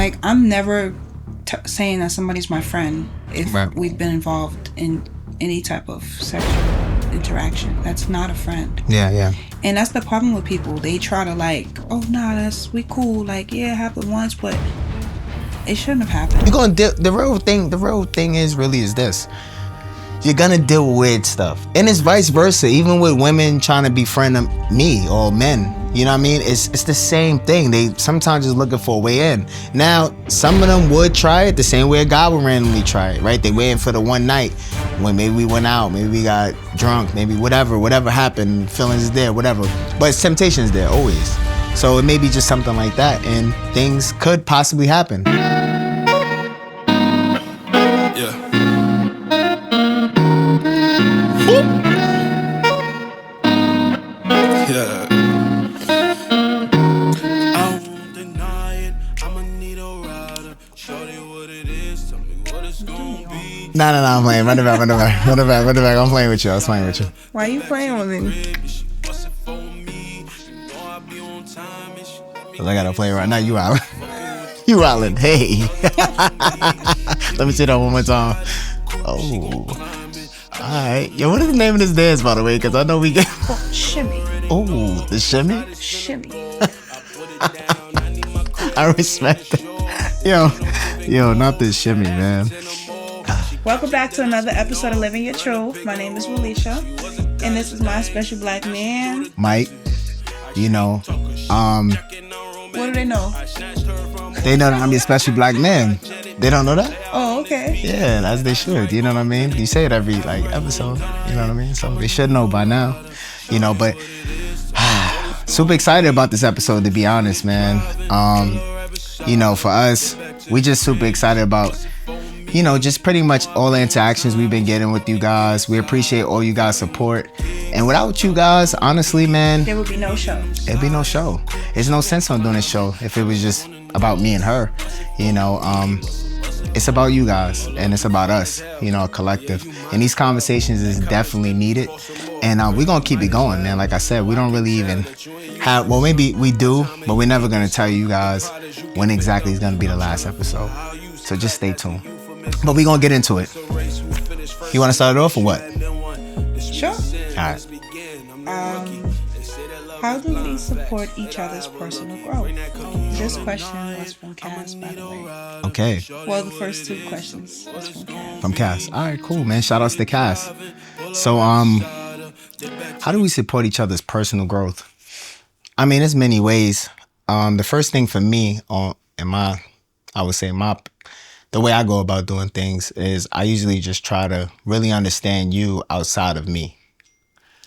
Like, I'm never saying that somebody's my friend if we've been involved in any type of sexual interaction. That's not a friend. Yeah. And that's the problem with people. They try to like, oh nah, we cool. Like, yeah, it happened once, but it shouldn't have happened. You're gonna the real thing is this. You're gonna deal with weird stuff. And it's vice versa, even with women trying to befriend me or men. You know what I mean? It's the same thing. They sometimes just looking for a way in. Now, some of them would try it the same way a guy would randomly try it, right? They waiting for the one night when maybe we went out, maybe we got drunk, maybe whatever happened, feelings is there, whatever. But temptation is there always. So it may be just something like that, and things could possibly happen. No, I'm playing. Run it back. I'm playing with you. Why are you playing with me? Cause I gotta play right now. You out. You wildin'. Hey. Let me see that one more time. Oh. Alright. Yo, what is the name of this dance, by the way? Cause I know we get shimmy. Oh, the shimmy? Shimmy. I respect it. Yo, not this shimmy, man. Welcome back to another episode of Living Your Truth. My name is Walisha, and this is my special black man, Mike. What do they know? They know that I'm your special black man. They don't know that? Oh, okay. Yeah, as they should. You know what I mean? You say it every episode. You know what I mean? So they should know by now. But super excited about this episode, to be honest, man. For us, we just super excited about just pretty much all the interactions we've been getting with you guys. We appreciate all you guys' support. And without you guys, honestly, man, there would be no show. It'd be no show. There's no sense on doing this show if it was just about me and her. It's about you guys and it's about us, a collective. And these conversations is definitely needed. And we're going to keep it going, man. Like I said, we don't really even have, well, maybe we do, but we're never going to tell you guys when exactly is going to be the last episode. So just stay tuned. But we're going to get into it. You want to start it off or what? Sure. All right. How do we support each other's personal growth? This question was from Cass, by the way. Okay. Well, the first two questions was from Cass. From Cass. All right, cool, man. Shout outs to Cass. So, how do we support each other's personal growth? I mean, there's many ways. The first thing for me, the way I go about doing things is I usually just try to really understand you outside of me.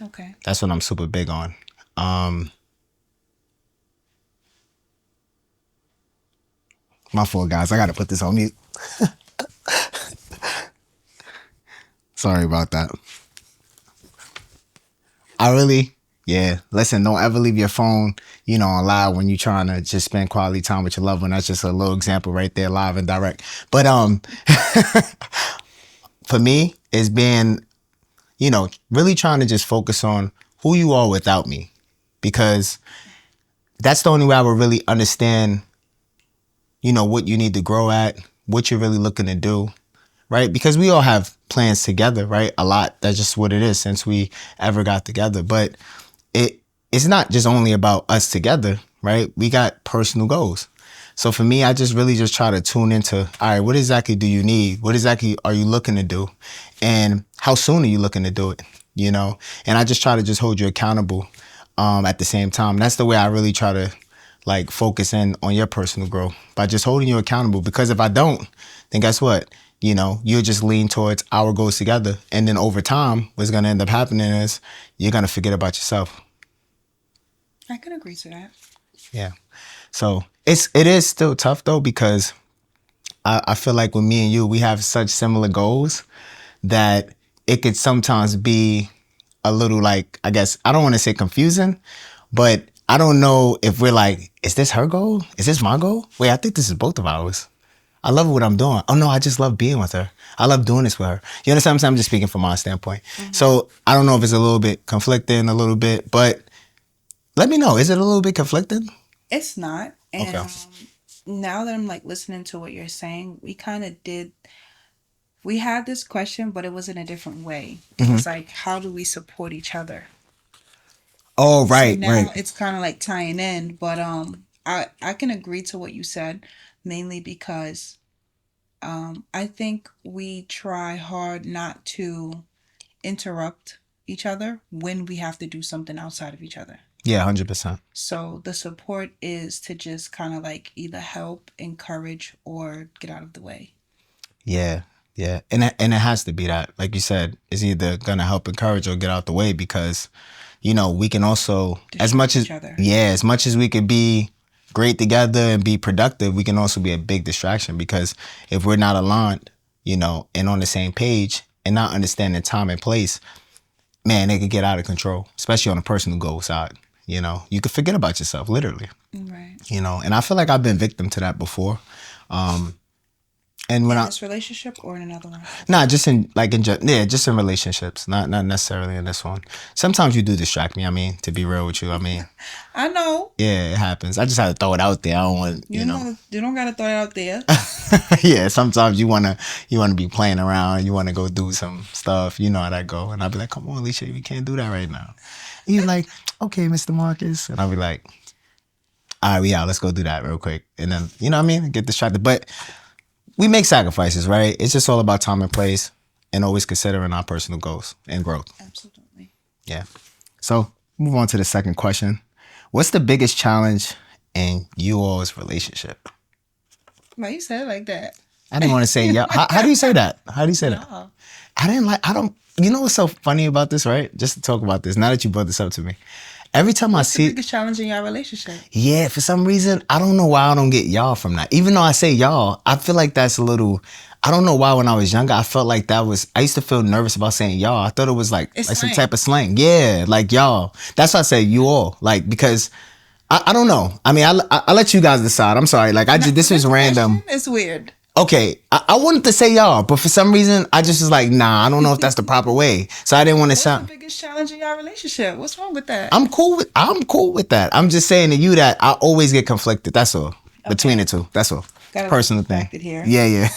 Okay. That's what I'm super big on. My fault, guys. I got to put this on mute. Sorry about that. Listen, don't ever leave your phone, on live when you're trying to just spend quality time with your loved one. That's just a little example right there, live and direct. But for me, it's being, really trying to just focus on who you are without me. Because that's the only way I would really understand, what you need to grow at, what you're really looking to do, right? Because we all have plans together, right? A lot. That's just what it is since we ever got together. But it's not just only about us together, right? We got personal goals. So for me, I just really just try to tune into, all right, what exactly do you need? What exactly are you looking to do? And how soon are you looking to do it? And I just try to just hold you accountable at the same time. That's the way I really try to focus in on your personal growth, by just holding you accountable. Because if I don't, then guess what? You'll just lean towards our goals together. And then over time, what's going to end up happening is you're going to forget about yourself. I could agree to that. Yeah. So it is still tough though, because I feel like with me and you, we have such similar goals that it could sometimes be a little I guess, I don't want to say confusing, but I don't know if we're is this her goal? Is this my goal? Wait, I think this is both of ours. I love what I'm doing. Oh no, I just love being with her. I love doing this with her. You understand what I'm saying? I'm just speaking from my standpoint. Mm-hmm. So I don't know if it's a little bit conflicting, a little bit, but let me know. Is it a little bit conflicting? It's not. And, okay. now that I'm like listening to what you're saying, we had this question, but it was in a different way. It was like, how do we support each other? Oh, So right, now right. it's kind of like tying in, but I can agree to what you said, mainly because I think we try hard not to interrupt each other when we have to do something outside of each other. Yeah, 100%. So the support is to just kind of like either help, encourage, or get out of the way. Yeah, yeah, and it has to be that, like you said, it's either gonna help encourage or get out the way because, we can also, as Distract much as each other. yeah, as much as we could be great together and be productive, we can also be a big distraction because if we're not aligned, and on the same page and not understanding time and place, man, it could get out of control, especially on a personal goal side. You could forget about yourself, literally. Right. And I feel like I've been victim to that before. And when In I this relationship or in another one? Nah, just in relationships, not necessarily in this one. Sometimes you do distract me. I mean, to be real with you, I mean, I know. yeah, it happens. I just had to throw it out there. I don't want, You don't gotta throw it out there. yeah, sometimes you wanna be playing around. You wanna go do some stuff. You know how that go. And I'll be like, come on, Alicia, we can't do that right now. And you're like, okay, Mr. Marcus, and I'll be like, all right, yeah, let's go do that real quick. And then you know what I mean, get distracted, but. We make sacrifices, right? It's just all about time and place and always considering our personal goals and growth. Absolutely. Yeah. So move on to the second question. What's the biggest challenge in you all's relationship? Why you said it like that? I didn't want to say yeah. How do you say that? How do you say that? No. I don't, you know what's so funny about this, right? Just to talk about this, now that you brought this up to me. Every time What's I see the biggest challenge in your relationship? yeah, for some reason, I don't know why I don't get y'all from that. Even though I say y'all, I feel like that's a little. I don't know why when I was younger, I felt like that was. I used to feel nervous about saying y'all. I thought it was like It's some slang. type of slang. Yeah, like y'all. That's why I say you all. Like because I don't know. I mean, I let you guys decide. I'm sorry. Like this is random. It's weird. Okay, I wanted to say y'all, but for some reason, I just was like, nah, I don't know if that's the proper way. So I didn't want to What's sound. the biggest challenge in your relationship? What's wrong with that? I'm cool with that. I'm just saying to you that I always get conflicted. That's all. Between the two. That's all. Got Personal thing. Here. Yeah.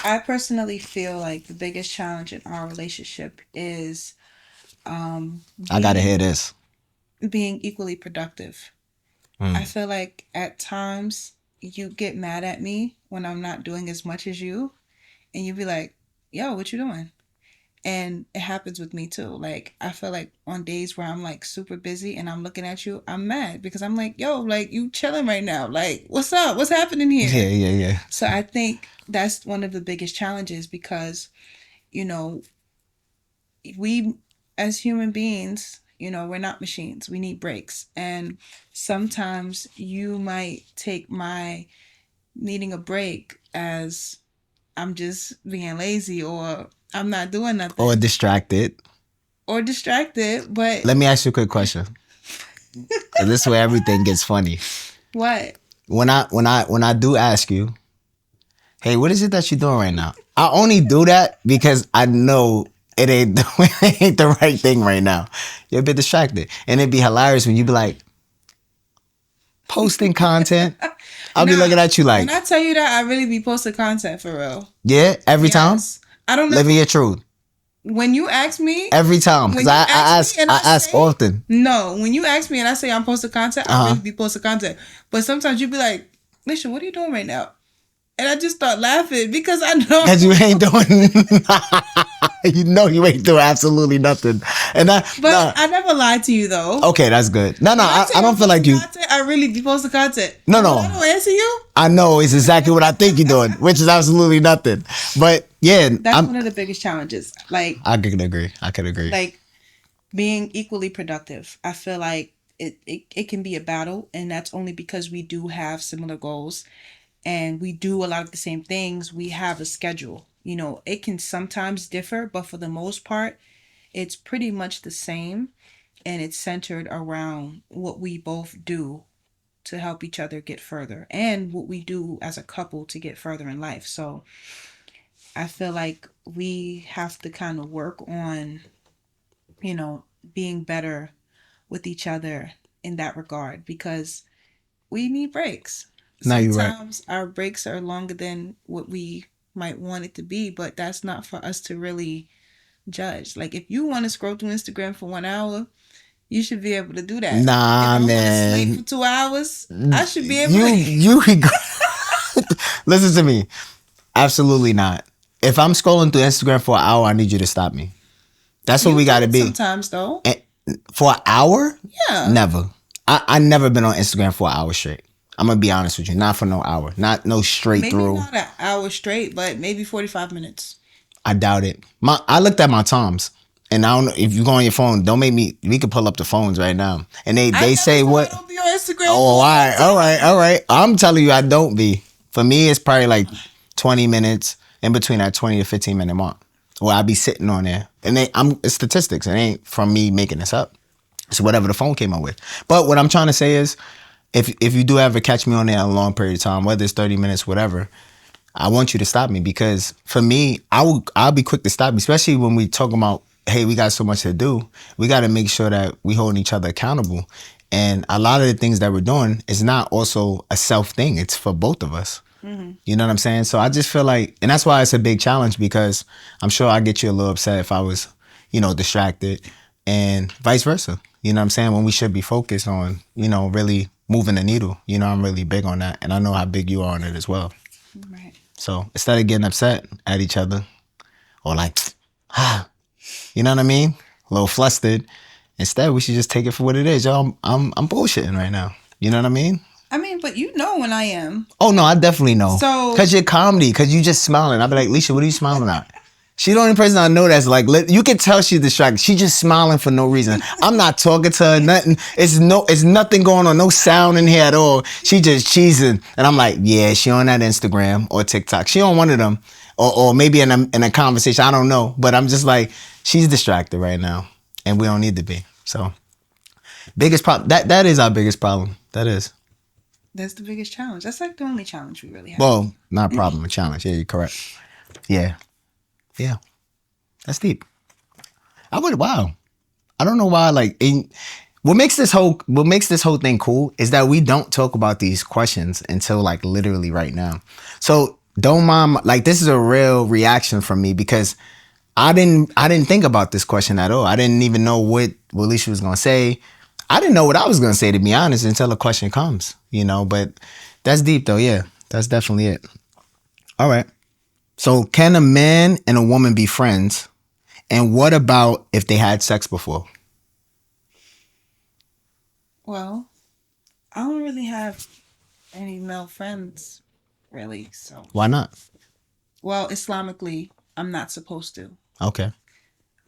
I personally feel like the biggest challenge in our relationship is I gotta hear this. being equally productive. I feel like at times you get mad at me when I'm not doing as much as you, and you be like, yo, what you doing? And it happens with me too. Like, I feel like on days where I'm like super busy and I'm looking at you, I'm mad because I'm like, yo, like you chilling right now. Like, what's up? What's happening here? Yeah. So I think that's one of the biggest challenges because, we as human beings, we're not machines. We need breaks. And sometimes you might take my needing a break as I'm just being lazy or I'm not doing nothing. Or distracted. But let me ask you a quick question. This is where everything gets funny. What? When I do ask you, hey, what is it that you're doing right now? I only do that because I know it ain't the right thing right now. You're a bit distracted. And it'd be hilarious when you be like, posting content. I'll be looking at you like. When I tell you that, I really be posting content for real. Yeah, every time? I don't know. Living your truth. When you ask me. Every time. Because I ask often. No, when you ask me and I say I'm posting content, I really be posting content. But sometimes you be like, Lisha, what are you doing right now? And I just start laughing because I know. Because you ain't doing. You know you ain't doing absolutely nothing. I never lied to you though. Okay, that's good. No, I don't feel like you. Content, I really be posting content. No. I don't answer you. I know it's exactly what I think you're doing, which is absolutely nothing. But yeah, that's one of the biggest challenges. Like I could agree. Like being equally productive. I feel like it can be a battle, and that's only because we do have similar goals. And we do a lot of the same things. We have a schedule. It can sometimes differ, but for the most part, it's pretty much the same. And it's centered around what we both do to help each other get further and what we do as a couple to get further in life. So I feel like we have to kind of work on, being better with each other in that regard because we need breaks. No, you're right. Sometimes our breaks are longer than what we might want it to be, but that's not for us to really judge. Like if you want to scroll through Instagram for 1 hour, you should be able to do that. If Nah, I want to sleep for man. 2 hours, I should be able to. You listen to me. Absolutely not. If I'm scrolling through Instagram for an hour, I need you to stop me. That's what You we got to can be. sometimes though. And for an hour? Yeah. Never. I never been on Instagram for an hour straight. I'm gonna be honest with you. Not for no hour. Not no straight Maybe through. not an hour straight, but maybe 45 minutes. I doubt it. I looked at my times, and I don't know if you go on your phone. Don't make me. We could pull up the phones right now, and I they never say said I what? don't be on Instagram Oh, for all a long right, all right, time. all right. I'm telling you, I don't be. For me, it's probably like 20 minutes in between that 20 to 15 minute mark, where I be sitting on there, and it's statistics. It ain't from me making this up. It's whatever the phone came up with. But what I'm trying to say is, if you do ever catch me on there a long period of time, whether it's 30 minutes, whatever, I want you to stop me because for me, I'll be quick to stop you, especially when we talk about, hey, we got so much to do. We got to make sure that we holding each other accountable. And a lot of the things that we're doing is not also a self thing. It's for both of us. Mm-hmm. You know what I'm saying? So I just feel like, and that's why it's a big challenge because I'm sure I get you a little upset if I was, distracted and vice versa. You know what I'm saying? When we should be focused on, really moving the needle. I'm really big on that. And I know how big you are on it as well. Right. So instead of getting upset at each other or like, you know what I mean? A little flustered. Instead, we should just take it for what it is. Yo, I'm bullshitting right now. You know what I mean? I mean, but you know when I am. Oh no, I definitely know. So Cause you're comedy, cause you just smiling. I'll be like, Leisha, what are you smiling at? She the only person I know that's like, you can tell she's distracted. She just smiling for no reason. I'm not talking to her, nothing. It's nothing going on, no sound in here at all. She just cheesing. And I'm like, yeah, she on that Instagram or TikTok. She on one of them. Or maybe in a conversation, I don't know. But I'm just like, she's distracted right now. And we don't need to be. So biggest problem that is our biggest problem. That is. that's the biggest challenge. That's like the only challenge we really have. Well, not a problem, a challenge. Yeah, you're correct. Yeah. Yeah. That's deep. Wow. I don't know why, what makes this whole thing cool is that we don't talk about these questions until like literally right now. So don't mind, like, this is a real reaction from me because I didn't think about this question at all. I didn't even know what Alicia was gonna say. I didn't know what I was gonna say, to be honest, until a question comes. But that's deep though, yeah. That's definitely it. All right. So can a man and a woman be friends? And what about if they had sex before? Well, I don't really have any male friends, really. So, Why not? well, Islamically, I'm not supposed to. Okay.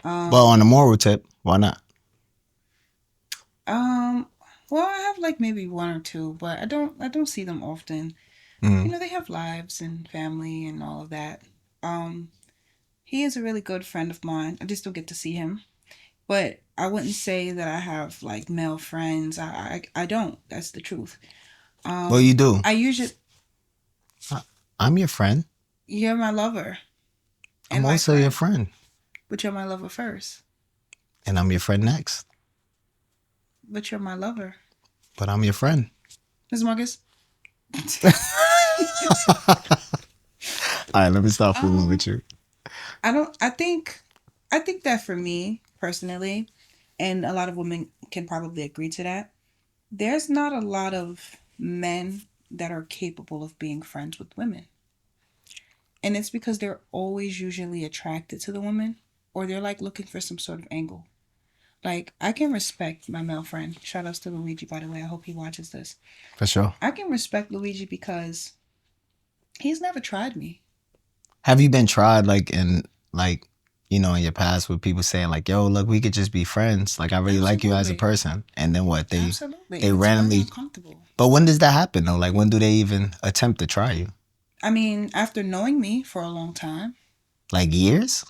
But Um, on a moral tip, why not? um, well, I have like maybe one or two, but I don't see them often. Mm. They have lives and family and all of that. Um, he is a really good friend of mine. I just don't get to see him. But I wouldn't say that I have like male friends. I don't. That's the truth. Well, you do. I usually I- I'm your friend. you're my lover I'm and my also your friend, friend. but you're my lover first. And I'm your friend next. But you're my lover, But I'm your friend. Ms. Marcus. All right, let me stop fooling um, with you. I don't. I think that for me personally, and a lot of women can probably agree to that. There's not a lot of men that are capable of being friends with women. And it's because they're always usually attracted to the woman or they're like looking for some sort of angle. Like, I can respect my male friend. Shout outs to Luigi, by the way. I hope he watches this. For sure. I can respect Luigi because he's never tried me. Have you been tried in your past with people saying like, yo, look, we could just be friends. Like I really like you as a Absolutely. person. And then what? Absolutely. They And it's very randomly. uncomfortable. But when does that happen though? Like when do they even attempt to try you? I mean, after knowing me for a long time, Like years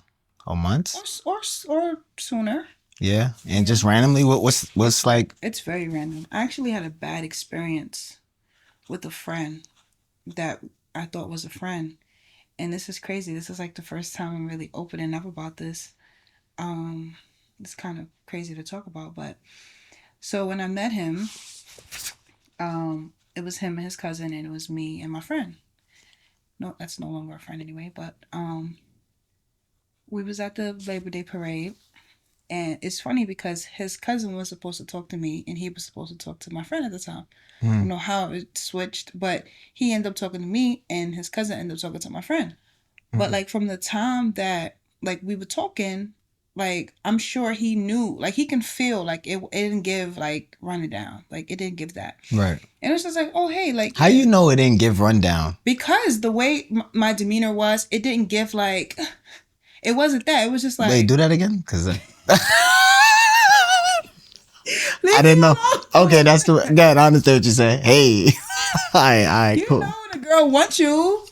or or, months? or sooner, Yeah. And yeah, just randomly what's like, it's very random. I actually had a bad experience with a friend that I thought was a friend. And this is crazy. This is like the first time I'm really opening up about this. Um, it's kind of crazy to talk about, but so when I met him, It was him and his cousin, and it was me and my friend. No, that's no longer a friend anyway. But we was at the Labor Day parade, and it's funny because his cousin was supposed to talk to me, and he was supposed to talk to my friend at the time. I don't know how it switched, but he ended up talking to me, and his cousin ended up talking to my friend. But like from the time that like we were talking, like I'm sure he knew, like he can feel like it didn't give like running down, like it didn't give that. Right. And it's just like, oh hey, like How you know it didn't give rundown? because the way my demeanor was, it didn't give like it wasn't that. It was just like Wait, do that again, because I leave didn't me know. alone. Okay, that's the. God, I understand what you're saying. Hey, all right, You cool. know when a girl wants you.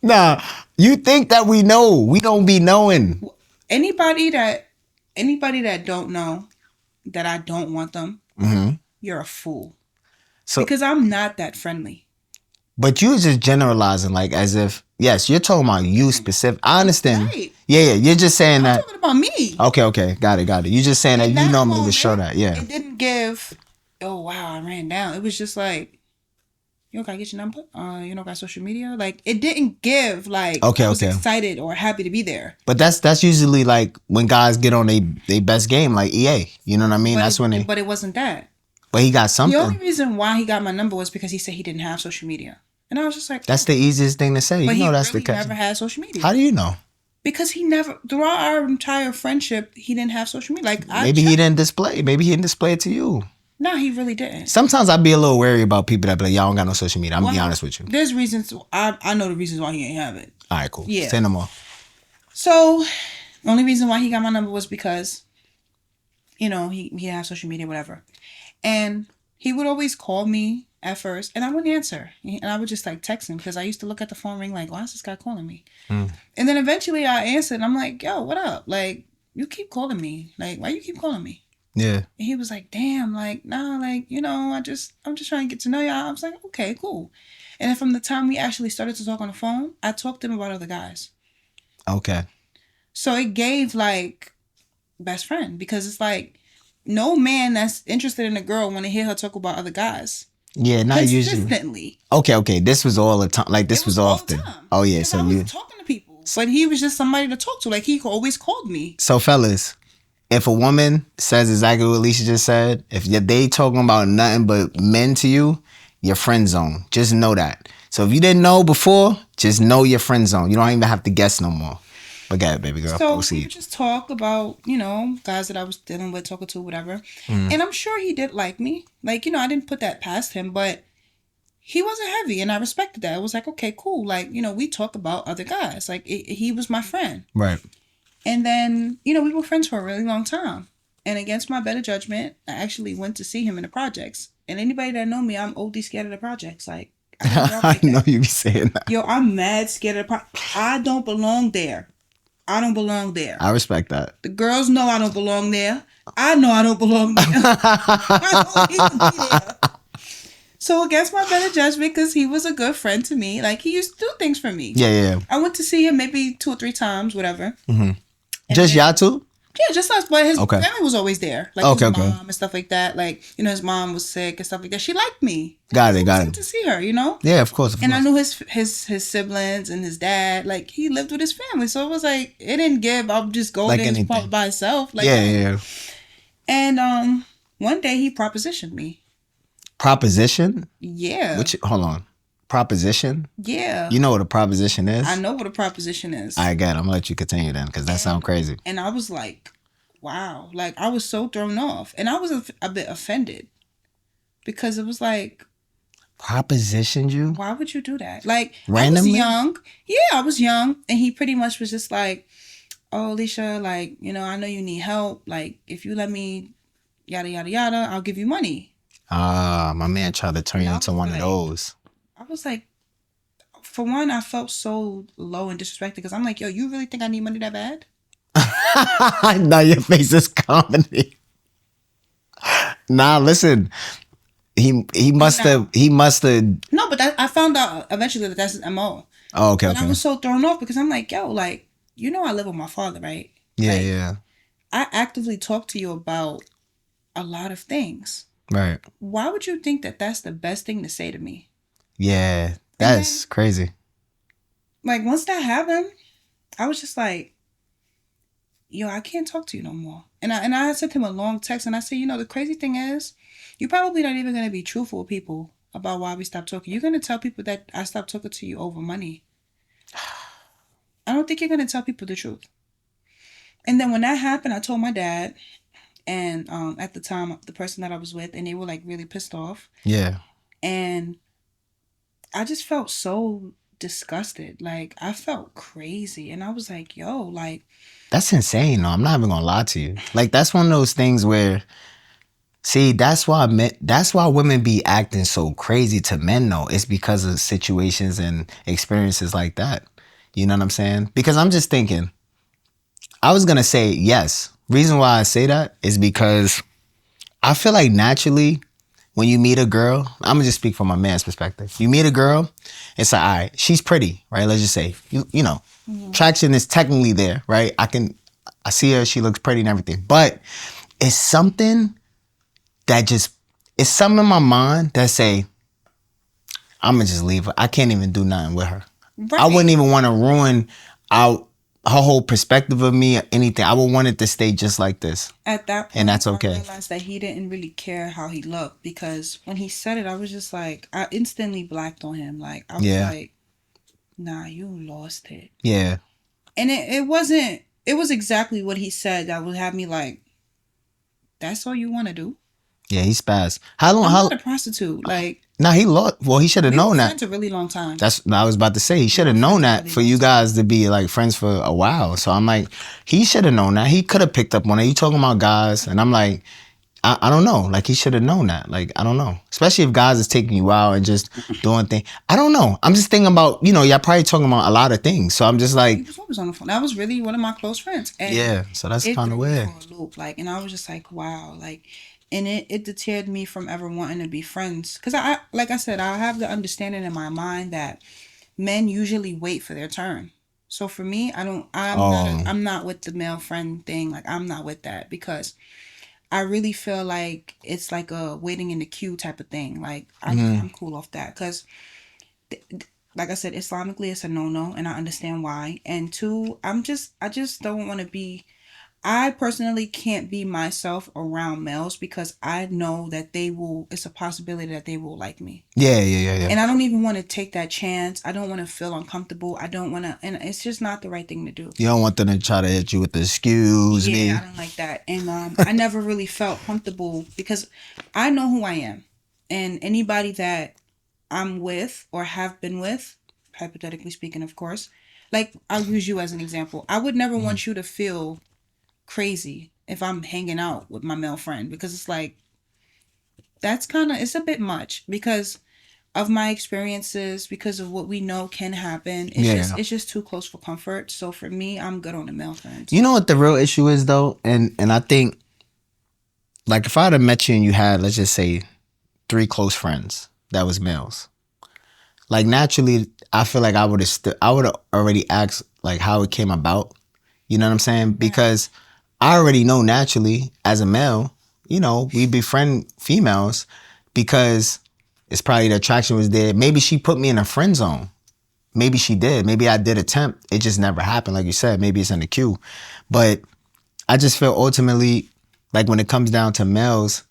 Nah, you think that we know? We don't be knowing. Anybody that don't know that I don't want them, you're a fool. So, Because I'm not that friendly. but you just generalizing, like as if yes, you're talking about you specific. I understand. Right. Yeah, you're just saying I'm that. talking about me. Okay, got it. You're just saying that In you that normally would moment, show that. Yeah. it didn't give. Oh wow, I ran down. It was just like, you know, can I get your number? You know, got social media. Like it didn't give. Like I was Okay. excited or happy to be there. But that's usually like when guys get on they best game, like EA. You know what I mean? That's when they. But it wasn't that. But he got The only something. reason why he got my number was because he said he didn't have social media, and I was just like, That's the easiest thing to say. but You know he that's really the case. never had social media. How do you know? Because he never, throughout our entire friendship, he didn't have social media. Like Maybe he didn't display. Maybe he didn't display it to you. No, he really didn't. Sometimes I'd be a little wary about people that be like, y'all don't got no social media. I'm gonna be honest with you. There's reasons. I know the reasons why he ain't have it. All right, cool. Yeah. Say no more. So, the only reason why he got my number was because, you know, he didn't have social media, whatever. And he would always call me at first, and I wouldn't answer. And I would just like text him because I used to look at the phone ring like, why is this guy calling me? And then eventually I answered, and I'm like, yo, what up? Like, you keep calling me. Like, why you keep calling me? Yeah. And he was like, damn, like, nah, like, you know, I'm just trying to get to know y'all. I was like, okay, cool. And then from the time we actually started to talk on the phone, I talked to him about other guys. Okay. So it gave like best friend because it's like no man that's interested in a girl want to hear her talk about other guys. Yeah, not usually. Consistently. Okay. This was all the time. Like this was often. Oh yeah, so I was you. talking to people, but he was just somebody to talk to. Like he always called me. So fellas, if a woman says exactly what Alicia just said, if they talking about nothing but men to you, your friend zone. Just know that. So if you didn't know before, just know your friend zone. You don't even have to guess no more. But go ahead, baby girl. So Proceed. we would just talk about, you know, guys that I was dealing with, talking to, whatever. And I'm sure he did like me. Like, you know, I didn't put that past him, but he wasn't heavy, and I respected that. It was like, okay, cool. Like, you know, we talk about other guys. Like, he was my friend. Right. And then, you know, we were friends for a really long time. And against my better judgment, I actually went to see him in the projects. And anybody that know me, I'm OD scared of the projects. Like, I know you be saying that. Yo, I'm mad scared of the projects. I don't belong there. I don't belong there. I respect that. The girls know I don't belong there. I know I don't belong there. I don't need to be there. So against my better judgment, because he was a good friend to me, like he used to do things for me. Yeah. I went to see him maybe 2 or 3 times, whatever. Just y'all two? Yeah, just us. But his Okay. family was always there. Like Okay, his okay. mom and stuff like that. Like, you know, his mom was sick and stuff like that. She liked me. Got it. Good to see her, you know? Yeah, of course. And I knew his siblings and his dad. Like, he lived with his family. So it was like, it didn't give, I'll just go Like there and anything. by himself. Like, Yeah. And one day he propositioned me. Proposition? Yeah. Hold on. Proposition? Yeah. You know what a proposition is? I know what a proposition is. I got it. I'm going to let you continue then because that sounds crazy. And I was like, wow. Like, I was so thrown off. And I was a bit offended. Because it was like, Propositioned you? why would you do that? Like, Randomly? I was young. Yeah, I was young. And he pretty much was just like, oh, Alicia, like, you know, I know you need help. Like, if you let me, yada, yada, yada, I'll give you money. Ah, my man tried to turn you into one of those. I was like, for one, I felt so low and disrespected because I'm like, yo, you really think I need money that bad? Now your face is comedy. Nah, listen. He must have. No, but I found out eventually that that's his MO. Oh, okay. But I was so thrown off because I'm like, yo, like, you know I live with my father, right? Yeah, Like, yeah. I actively talk to you about a lot of things. Right. Why would you think that that's the best thing to say to me? Yeah. And then, That's crazy. like, once that happened, I was just like, yo, I can't talk to you no more. And I sent him a long text and I said, the crazy thing is, you're probably not even gonna be truthful with people about why we stopped talking. You're gonna tell people that I stopped talking to you over money. I don't think you're gonna tell people the truth. And then when that happened, I told my dad and at the time the person that I was with, and they were like really pissed off. Yeah. And I just felt so disgusted. Like I felt crazy. And I was like, yo, like That's insane, though. I'm not even gonna lie to you. Like, that's one of those things where, see, that's why women be acting so crazy to men, though. It's because of situations and experiences like that. You know what I'm saying? Because I'm just thinking, I was gonna say yes. Reason why I say that is because I feel like naturally, when you meet a girl, I'm gonna just speak from my man's perspective. You meet a girl, it's like, all right, she's pretty, right? Let's just say, you know, attraction is technically there, right? I see her, she looks pretty and everything, but it's something that just, it's something in my mind that say, I'm gonna just leave her. I can't even do nothing with her. I wouldn't right. even want to ruin out her whole perspective of me or anything. I would want it to stay just like this, At that and point, that's I okay. realized that he didn't really care how he looked because when he said it, I was just like, I instantly blacked on him. Like, I was Yeah, like, nah, you lost it. yeah, And it wasn't, it was exactly what he said that would have me like, that's all you want to do? yeah. He spazzed. How long? I'm not How? a prostitute. Like, Nah, he lost. Well, he should have we were known that. friends a really long time. That's I was about to say. He We should were have known friends a that really for long you time. guys to be like friends for a while. So I'm like, he should have known that. He could have picked up on it. You talking about guys, and I'm like, I don't know. Like he should have known that. Like I don't know. Especially if guys is taking you out and just doing things. I don't know. I'm just thinking about y'all probably talking about a lot of things. So I'm just We like, was always on the phone. That was really one of my close friends. And yeah. So that's it kind of threw me weird. for a loop. Like, and I was just like, wow. Like, and it deterred me from ever wanting to be friends. Because like I said, I have the understanding in my mind that men usually wait for their turn. So for me, Oh, I'm not with the male friend thing. Like, I'm not with that because I really feel like it's like a waiting in the queue type of thing. Like, mm, I'm cool off that. Because like I said, Islamically, it's a no no, and I understand why. And two, I just don't want to be. I personally can't be myself around males because I know that they will. It's a possibility that they will like me, yeah, yeah, yeah, yeah. and I don't even want to take that chance. I don't want to feel uncomfortable. I don't want to, and it's just not the right thing to do. You don't want them to try to hit you with the excuse Yeah, me. I don't like that, and I never really felt comfortable because I know who I am, and anybody that I'm with or have been with, hypothetically speaking, of course, like I'll use you as an example. I would never Mm. want you to feel crazy if I'm hanging out with my male friend because it's like that's kind of it's a bit much because of my experiences because of what we know can happen. Yeah. It's just too close for comfort. So for me, I'm good on the male friends. You know what the real issue is though, and I think like if I'd have met you and you had, let's just say, three close friends that was males, like naturally I feel like I would have already asked like how it came about. You know what I'm saying? Right. Because I already know naturally as a male, we befriend females because it's probably the attraction was there. Maybe she put me in a friend zone. Maybe she did. Maybe I did attempt. It just never happened. Like you said, maybe it's in the queue. But I just feel ultimately like when it comes down to males,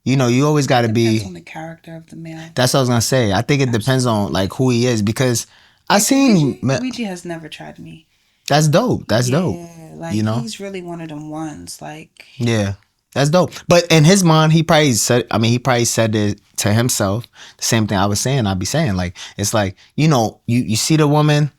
you always got It to depends be. on the character of the male. That's what I was gonna say. I think it depends on Absolutely. like who he is because I Like seen Luigi has never tried me. that's dope. That's dope. Yeah, You like know. he's really one of them ones. Like Yeah, that's dope. But in his mind, he probably said. I mean, he probably said it to himself. The same thing I was saying. I'd be saying like it's like you see the woman.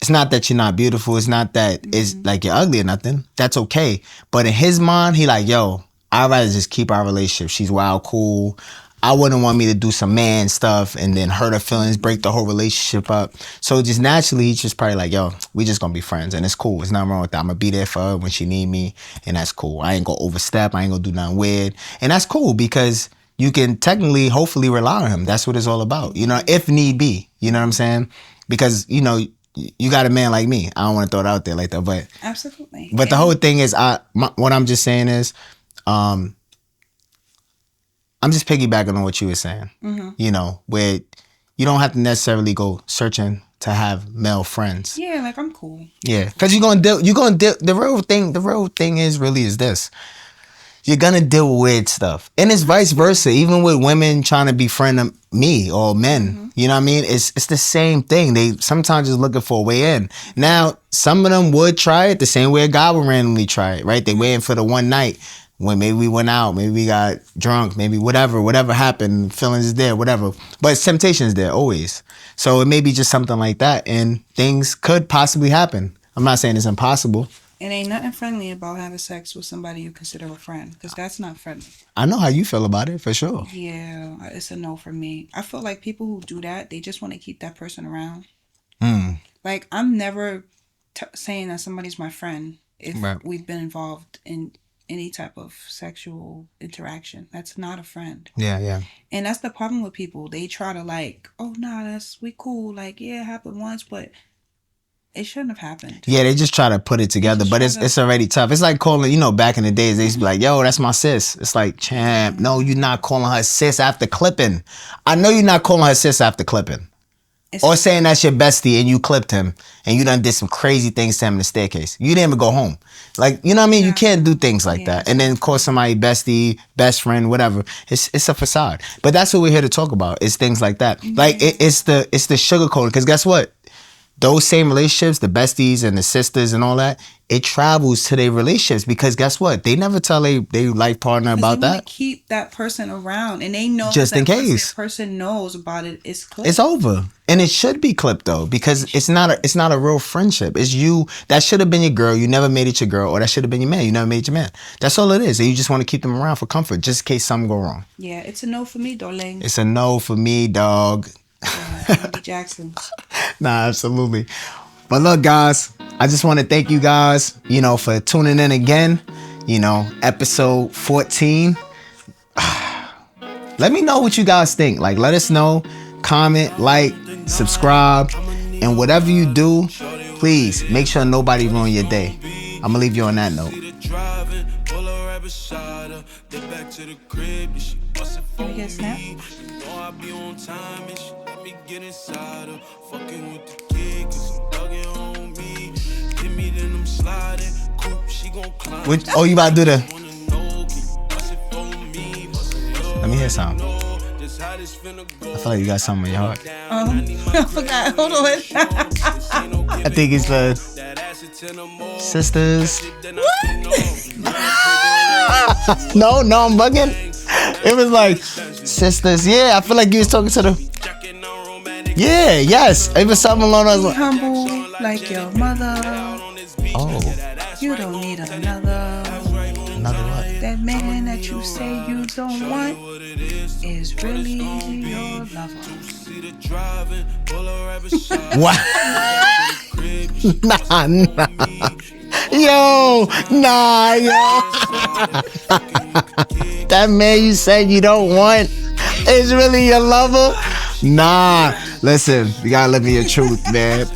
It's not that you're not beautiful. It's not that it's mhm. like you're ugly or nothing. That's okay. But in his mind, he like, yo, I'd rather just keep our relationship. She's wild, cool. I wouldn't want me to do some man stuff and then hurt her feelings, break the whole relationship up. So just naturally, he's just probably like, yo, we just gonna be friends and it's cool. It's nothing wrong with that. I'm gonna be there for her when she need me, and that's cool. I ain't gonna overstep. I ain't gonna do nothing weird, and that's cool because you can technically, hopefully, rely on him. That's what it's all about. Mhm. If need be. You know what I'm Mhm. saying? Because you got a man like me. I don't want to throw it out there like that, but Absolutely. but the whole And thing is, what I'm just saying is, um, I'm just piggybacking on what you were saying. You know, where you don't have to necessarily go searching to have male friends. Yeah, like I'm cool. Yeah, because you're gonna deal. The real thing is really is this. You're gonna deal with weird stuff, and it's vice versa. Even with women trying to befriend me or men, you know what I mean? It's the same thing. They sometimes just looking for a way in. Now, some of them would try it the same way a guy would randomly try it, right? They waiting for the one night when maybe we went out, maybe we got drunk, maybe whatever happened, feelings is there, whatever. But temptation is there always. So it may be just something like that, and things could possibly happen. I'm not saying it's impossible. It ain't nothing friendly about having sex with somebody you consider a friend, because that's not friendly. I know how you feel about it, for sure. Yeah, it's a no for me. I feel like people who do that, they just want to keep that person around. Mm. Like, I'm never saying that somebody's my friend if Right. we've been involved in any type of sexual interaction. That's not a friend. Yeah. And that's the problem with people. They try to like, oh, nah, we cool. Like, yeah, it happened once, but it shouldn't have happened. Yeah, they just try to put it together, but it's already tough. It's like calling, you know, back in the days, they used to be like, yo, that's my sis. It's like, champ, no, you're not calling her sis after clipping. I know you're not calling her sis after clipping. Or saying that's your bestie and you clipped him and you done did some crazy things to him in the staircase. You didn't even go home. Like, you know what I mean? You can't do things like that. And then call somebody bestie, best friend, whatever. It's a facade. But that's what we're here to talk about. It's things like that. Like, it's the sugarcoating. Because guess what? Those same relationships, the besties and the sisters and all that, it travels to their relationships because guess what? They never tell their life partner about they that. Keep that person around, and they know just that in case person knows about it. It's clipped. It's over, and it should be clipped though because it's not a real friendship. It's you that should have been your girl. You never made it your girl, or that should have been your man. You never made your man. That's all it is. And you just want to keep them around for comfort, just in case something go wrong. Yeah, it's a no for me, darling. It's a no for me, dog. Andy Jackson. Nah, absolutely. But look, guys, I just want to thank you guys, you know, for tuning in again. You know, episode 14. Let me know what you guys think. Like, let us know. Comment, like, subscribe, and whatever you do, please make sure nobody ruin your day. I'm gonna leave you on that note. Can we get a snap? Get inside her, fucking with the kid, cause I'm thugging on me. Give me then I'm sliding, coop, she gon' climb. Oh, you about to do the... Let me hear something. I feel like you got something in your heart. I forgot. Hold on. I think it's the sisters. What? No, I'm bugging. It was like sisters. Yeah, I feel like you was talking to the... Yeah, yes. It was something along those lines. Humble like your mother. Oh. You don't need another. Another what? That man that you say you don't want is really your lover. What? Nah. Yo. That man you said you don't want is really your lover? Nah, listen, you gotta live in your truth, man.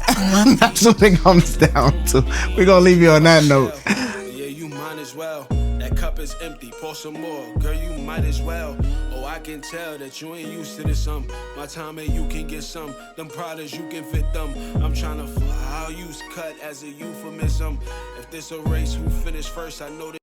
That's what it comes down to. We're gonna leave you on that note. Yeah, you might as well. That cup is empty, pour some more. Girl, you might as well. Oh, I can tell that you ain't used to this. My time and you can get some. Them products, you can fit them. I'm trying to fly. I'll use cut as a euphemism. If this a race, who finished first, I know that.